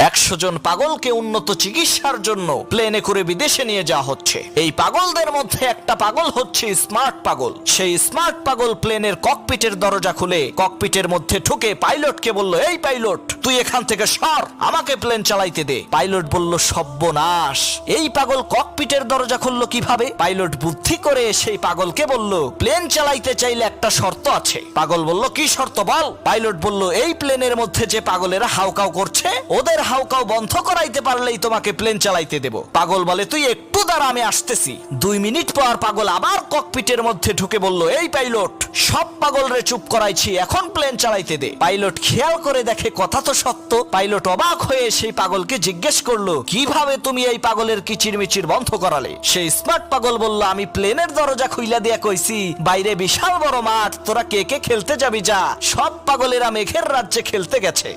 100 জন পাগলকে উন্নত চিকিৎসার জন্য প্লেনে করে বিদেশে নিয়ে যাওয়া হচ্ছে। এই পাগলদের মধ্যে একটা পাগল হচ্ছে স্মার্ট পাগল। সেই স্মার্ট পাগল প্লেনের ককপিটের দরজা খুলে ককপিটের মধ্যে ঢুকে পাইলটকে বলল, এই পাইলট, তুই এখান থেকে সর, আমাকে প্লেন চালাইতে দে। পাইলট বলল, সর্বনাশ, এই পাগল ককপিটের দরজা খুললো কিভাবে? পাইলট বুদ্ধি করে সেই পাগলকে বলল, প্লেন চালাইতে চাইলে একটা শর্ত আছে। পাগল বলল, কি শর্ত বল? পাইলট বলল, এই প্লেনের মধ্যে যে পাগলেরা হাউকাউ করছে, ওদের হাউকাউ বন্ধ করাইতে পারলেই তোমাকে প্লেন চালাইতে দেব। পাগল বলে, তুই একটু দাঁড়া, আমি আসতেছি। 2 মিনিট পর পাগল আবার ককপিটের মধ্যে ঢুকে বলল, এই পাইলট, সব পাগলরে চুপ করাইছি, এখন প্লেন চালাইতে দে। পাইলট খেয়াল করে দেখে কথা তো সত্য। পাইলট অবাক হয়ে সেই পাগলকে জিজ্ঞেস করলো, কিভাবে তুমি এই পাগলের কিচিরমিচির বন্ধ করালে? সেই স্মার্ট পাগল বলল, আমি প্লেনের দরজা খুইলা দিয়া কইছি, বাইরে বিশাল বড় মাঠ, তোরা কে কে খেলতে যাবি যা। সব পাগলেরা মেঘের রাজ্যে খেলতে গেছে।